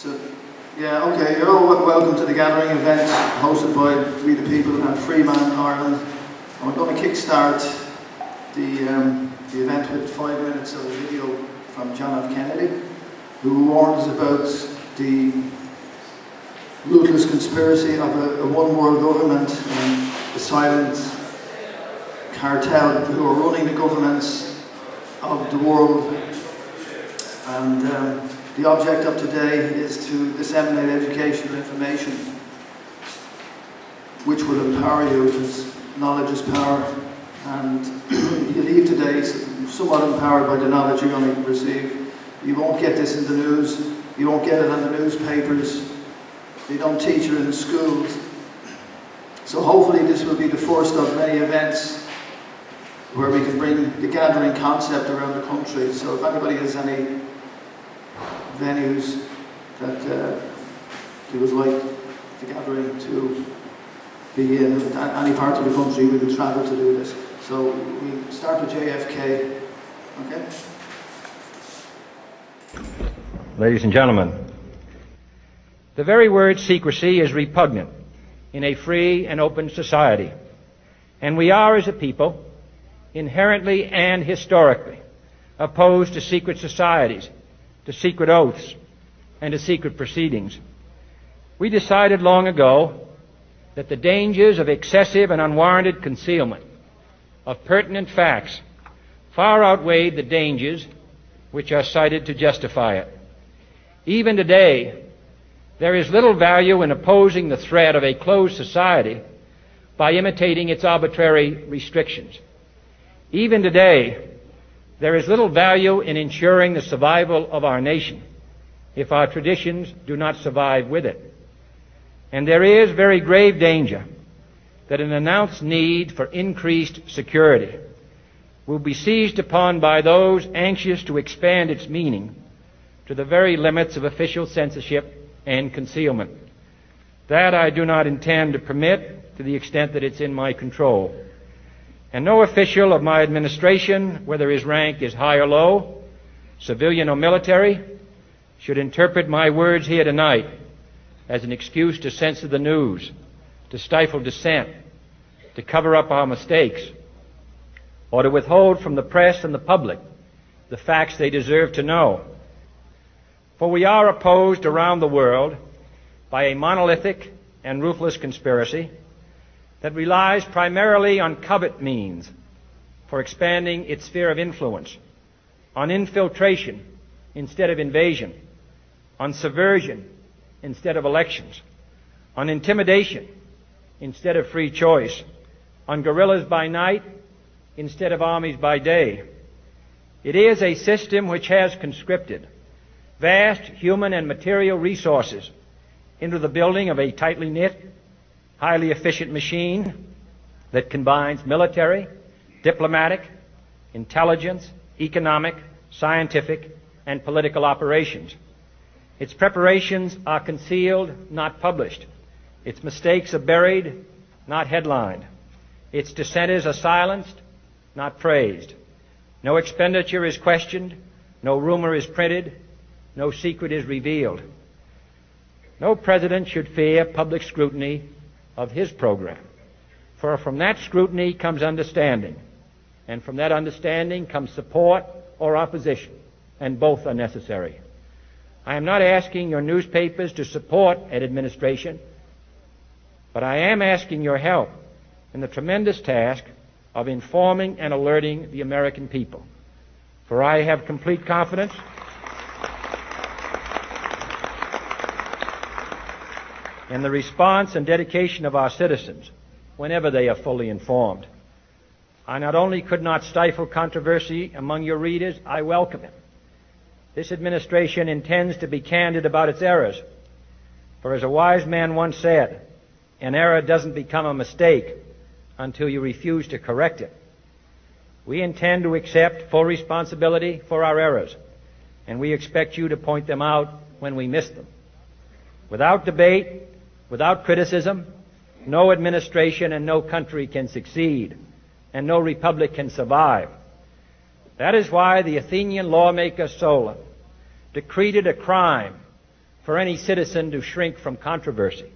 So, yeah, okay, you're all welcome to the gathering event hosted by We the People and Freeman Ireland. And we're going to kickstart the event with 5 minutes of a video from John F. Kennedy, who warns about the ruthless conspiracy of a one-world government and the silent cartel who are running the governments of the world. And the object of today is to disseminate educational information which will empower you, because knowledge is power. And you leave today somewhat empowered by the knowledge you're going to receive. You won't get this in the news, you won't get it on the newspapers, they don't teach it in the schools. So hopefully this will be the first of many events where we can bring the gathering concept around the country. So if anybody has any venues that they would like the gathering to be in any part of the country, we will travel to do this. So we start with JFK, okay? Ladies and gentlemen, the very word secrecy is repugnant in a free and open society, and we are, as a people, inherently and historically opposed to secret societies, to secret oaths, and to secret proceedings. We decided long ago that the dangers of excessive and unwarranted concealment of pertinent facts far outweighed the dangers which are cited to justify it. Even today, there is little value in opposing the threat of a closed society by imitating its arbitrary restrictions. Even today, there is little value in ensuring the survival of our nation if our traditions do not survive with it. And there is very grave danger that an announced need for increased security will be seized upon by those anxious to expand its meaning to the very limits of official censorship and concealment. That I do not intend to permit to the extent that it's in my control. And no official of my administration, whether his rank is high or low, civilian or military, should interpret my words here tonight as an excuse to censor the news, to stifle dissent, to cover up our mistakes, or to withhold from the press and the public the facts they deserve to know. For we are opposed around the world by a monolithic and ruthless conspiracy that relies primarily on covert means for expanding its sphere of influence, on infiltration instead of invasion, on subversion instead of elections, on intimidation instead of free choice, on guerrillas by night instead of armies by day. It is a system which has conscripted vast human and material resources into the building of a tightly knit, highly efficient machine that combines military, diplomatic, intelligence, economic, scientific, and political operations. Its preparations are concealed, not published. Its mistakes are buried, not headlined. Its dissenters are silenced, not praised. No expenditure is questioned, no rumor is printed, no secret is revealed. No president should fear public scrutiny of his program, for from that scrutiny comes understanding, and from that understanding comes support or opposition, and both are necessary. I am not asking your newspapers to support an administration, but I am asking your help in the tremendous task of informing and alerting the American people. For I have complete confidence in the response and dedication of our citizens whenever they are fully informed. I not only could not stifle controversy among your readers, I welcome it. This administration intends to be candid about its errors. For as a wise man once said, an error doesn't become a mistake until you refuse to correct it. We intend to accept full responsibility for our errors, and we expect you to point them out when we miss them. Without debate, without criticism, no administration and no country can succeed, and no republic can survive. That is why the Athenian lawmaker Solon decreed it a crime for any citizen to shrink from controversy.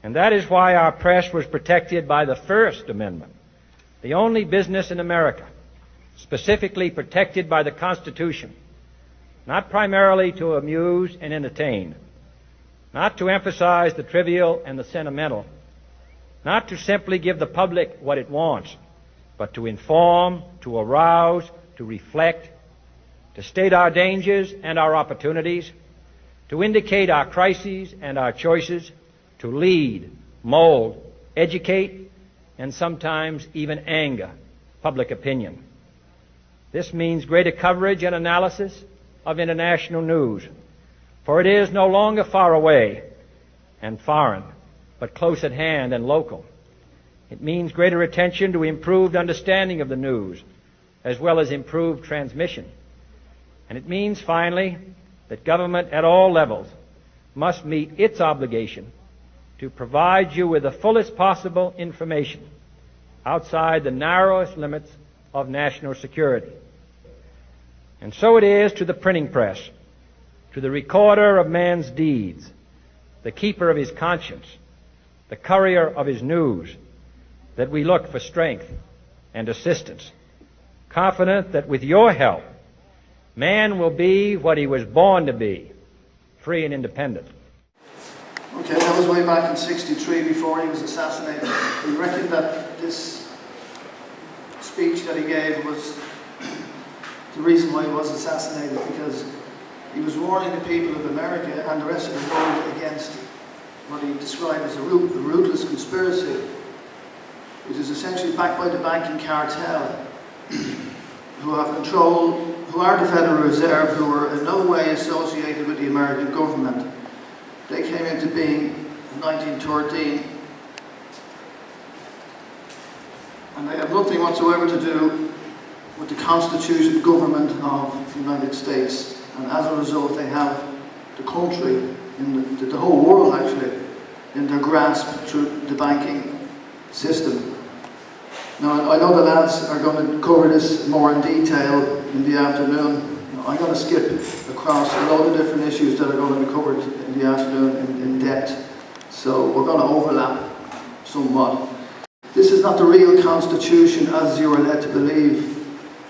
And that is why our press was protected by the First Amendment, the only business in America specifically protected by the Constitution, not primarily to amuse and entertain, not to emphasize the trivial and the sentimental, not to simply give the public what it wants, but to inform, to arouse, to reflect, to state our dangers and our opportunities, to indicate our crises and our choices, to lead, mold, educate, and sometimes even anger public opinion. This means greater coverage and analysis of international news, for it is no longer far away and foreign, but close at hand and local. It means greater attention to improved understanding of the news, as well as improved transmission. And it means, finally, that government at all levels must meet its obligation to provide you with the fullest possible information outside the narrowest limits of national security. And so it is to the printing press, to the recorder of man's deeds, the keeper of his conscience, the courier of his news, that we look for strength and assistance, confident that with your help, man will be what he was born to be, free and independent. Okay, that was way back in '63 before he was assassinated. We reckon that this speech that he gave was the reason why he was assassinated, because he was warning the people of America and the rest of the world against what he described as a ruthless conspiracy, which is essentially backed by the banking cartel, who have control, who are the Federal Reserve, who are in no way associated with the American government. They came into being in 1913, and they have nothing whatsoever to do with the constituted government of the United States. And as a result, they have the country, the whole world actually, in their grasp through the banking system. Now, I know the lads are going to cover this more in detail in the afternoon. I'm going to skip across a load of different issues that are going to be covered in the afternoon in depth. So we're going to overlap somewhat. This is not the real Constitution as you are led to believe.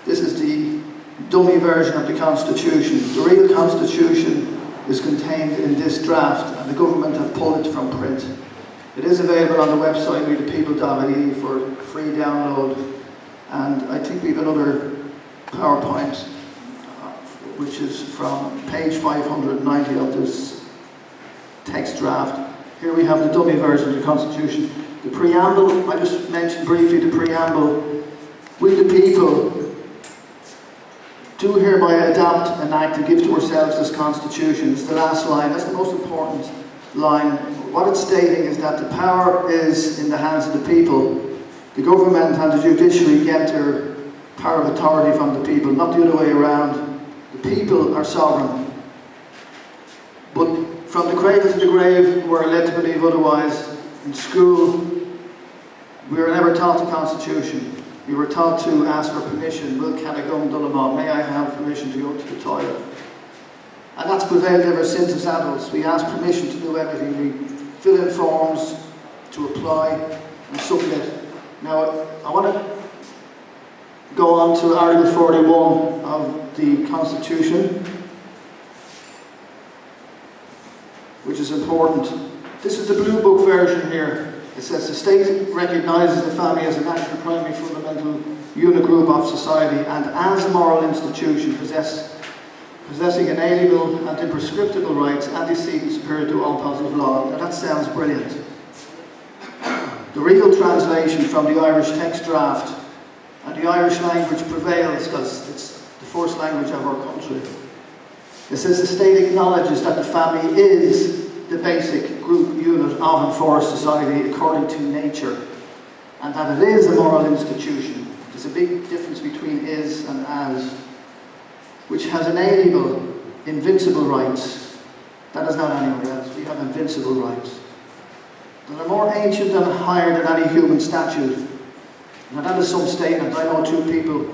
This is the dummy version of the Constitution. The real Constitution is contained in this draft, and the government have pulled it from print. It is available on the website readthepeople.ie for free download, and I think we have another PowerPoint which is from page 590 of this text draft. Here we have the dummy version of the Constitution. The preamble, I just mentioned briefly the preamble. We the people do hereby adopt an act to give to ourselves this Constitution. It's the last line, that's the most important line. What it's stating is that the power is in the hands of the people. The government and the judiciary get their power of authority from the people, not the other way around. The people are sovereign. But from the cradle to the grave, we're led to believe otherwise. In school, we were never taught the Constitution. We were taught to ask for permission. Will Cadogan Dullamont, may I have permission to go to the toilet? And that's prevailed ever since as adults. We ask permission to do everything. We fill in forms to apply and submit. Now, I want to go on to Article 41 of the Constitution, which is important. This is the Blue Book version here. It says the state recognises the family as a natural primary fundamental unit group of society and as a moral institution possessing inalienable and imprescriptible rights, antecedent superior to all positive law. Now that sounds brilliant. The real translation from the Irish text draft, and the Irish language prevails because it's the first language of our country. It says the state acknowledges that the family is the basic group unit of and for society according to nature, and that it is a moral institution. There's a big difference between is and as, which has inalienable, invincible rights. That is not anywhere else. We have invincible rights that are more ancient and higher than any human statute. Now that is some statement. I know two people